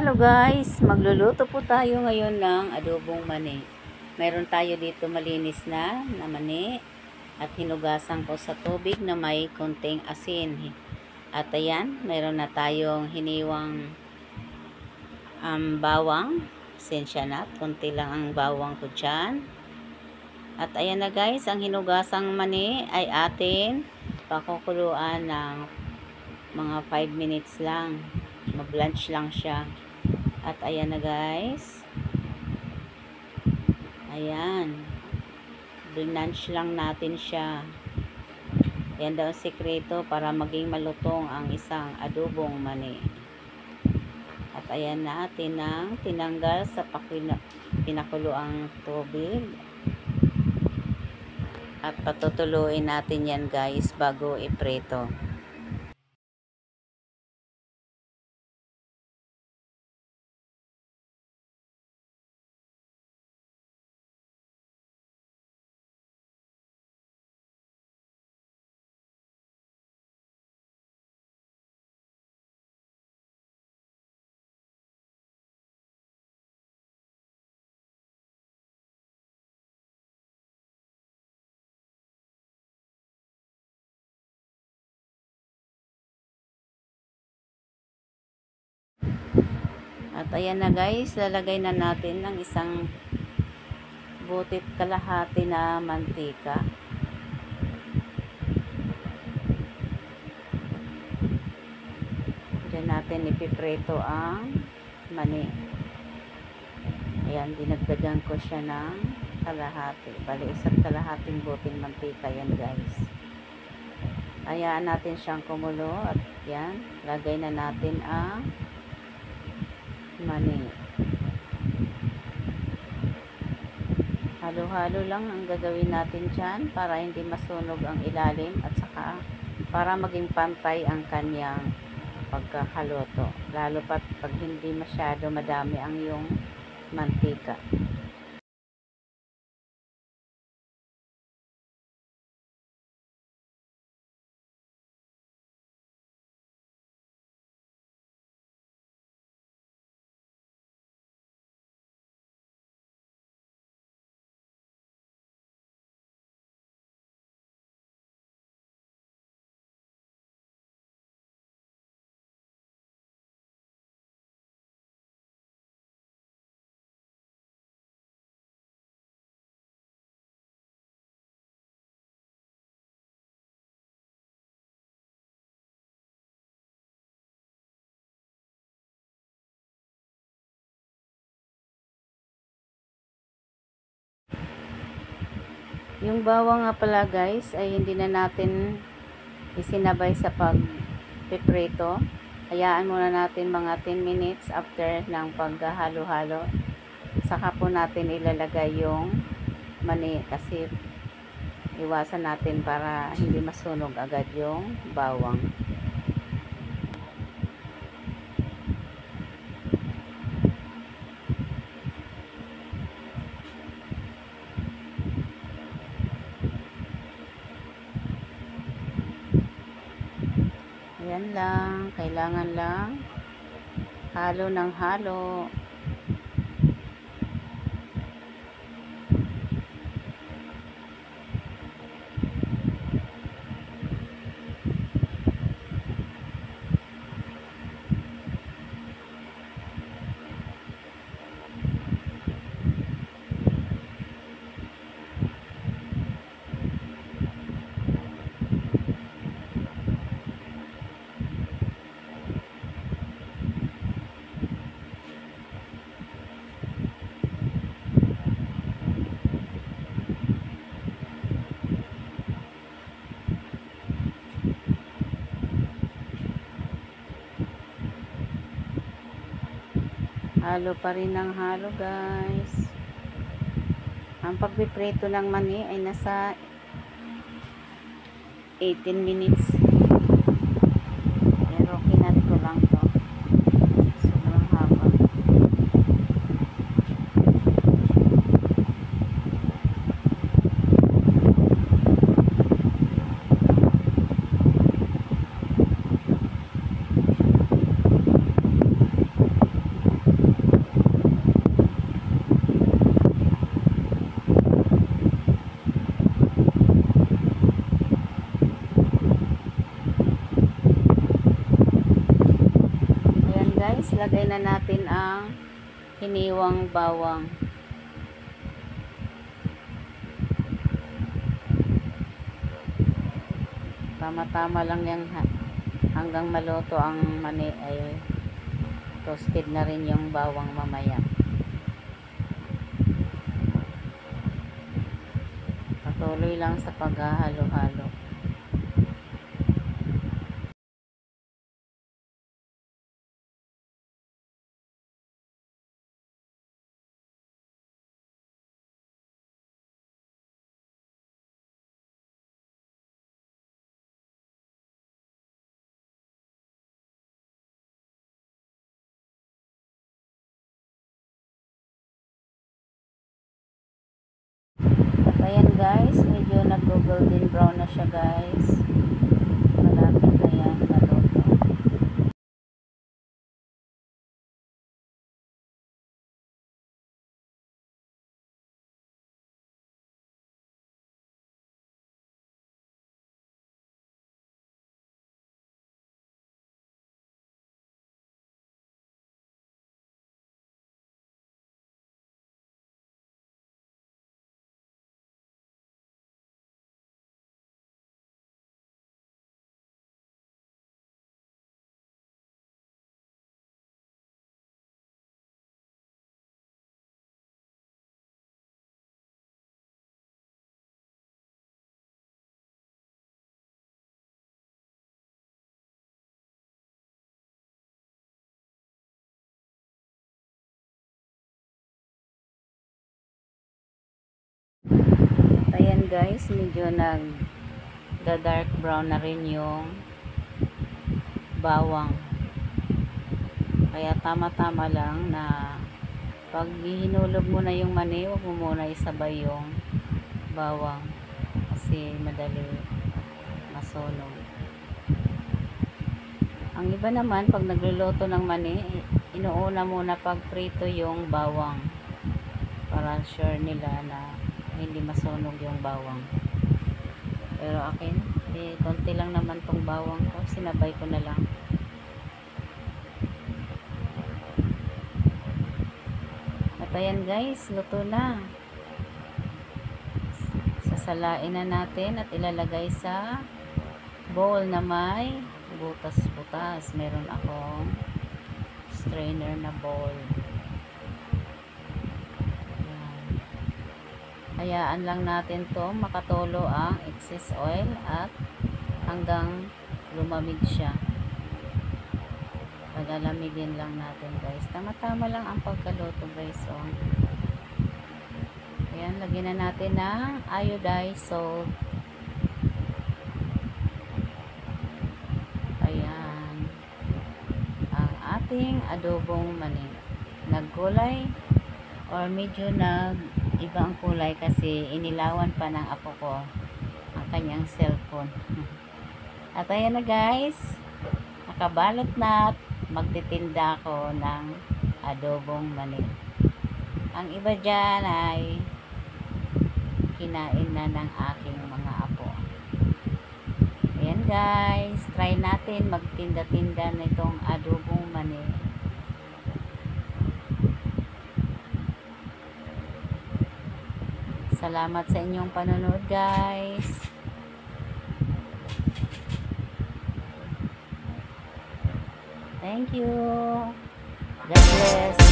Hello guys, magluluto po tayo ngayon ng adobong mani. Meron tayo dito malinis na mani at hinugasan ko sa tubig na may konting asin. At ayan, meron na tayong hiniwang bawang. Sensya na, konti lang ang bawang ko dyan. At ayan na guys, ang hinugasang mani ay atin pakukuluan ng mga 5 minutes lang. Mag-blanch lang siya. At ayan na guys. Ayan. Blanch lang natin siya. Yan daw ang sikreto para maging malutong ang isang adobong mani. At ayan natin ang tinanggal sa pinakuluang tubig. At patutuluin natin yan guys bago iprito. At ayan na guys, lalagay na natin ng isang butit kalahati na mantika. Diyan natin ipiprito ang mani. Ayan, dinagdagan ko siya ng kalahati. Bali, isang kalahating buting mantika yan guys. Hayaan natin siyang kumulo at yan, lagay na natin ang mani. Halo-halo lang ang gagawin natin dyan para hindi masunog ang ilalim at saka para maging pantay ang kanyang pagkakaluto. Lalo pat pag hindi masyado madami ang iyong mantika. Yung bawang nga pala guys ay hindi na natin isinabay sa pagpiprito. Hayaan muna natin mga 10 minutes after ng paghalo-halo. Saka po natin ilalagay yung mani kasi iwasan natin para hindi masunog agad yung bawang. Yan lang, kailangan lang halo ng halo. Halo pa rin ng halo guys. Ang pagpiprito ng mani ay nasa 18 minutes. Pero kinat ko lang to. Sobrang haba. guys, lagay na natin ang hiniwang bawang. Tama-tama lang yan hanggang maluto ang mani ay toasted na rin yung bawang mamaya. Patuloy lang sa paghahalo-halo. Ayan guys, medyo nag-golden brown na siya guys. Malapit na yan maluto. Ayan guys, medyo nag-dark brown na rin yung bawang. Kaya tama-tama lang na pag hinulog mo na yung mani, huwag mo muna isabay yung bawang kasi madali masunog. Ang iba naman, pag nagluluto ng mani, inuuna muna pag prito yung bawang para sure nila na hindi masunog yung bawang. Pero akin, konti lang naman tong bawang ko, sinabay ko na lang. At ayan guys, luto na. Sasalain na natin at ilalagay sa bowl na may butas-butas. Meron akong strainer na bowl. Hayaan lang natin to makatulo ang excess oil at hanggang lumamig siya. Pagalamigin lang natin guys. Tama-tama lang ang pagkaluto guys. So, ayan, lagyan na natin ng iodized salt. Ayan. Ang ating adobong mani. Nagkulay or medyo iba ang kulay kasi inilawan pa ng apo ko ang kanyang cellphone. At ayan na guys, nakabalot na at magtitinda ako ng adobong mani. Ang iba dyan ay kinain na ng aking mga apo. Ayan guys, try natin magtinda-tinda nitong adobong mani. Salamat sa inyong panonood guys. Thank you. God bless.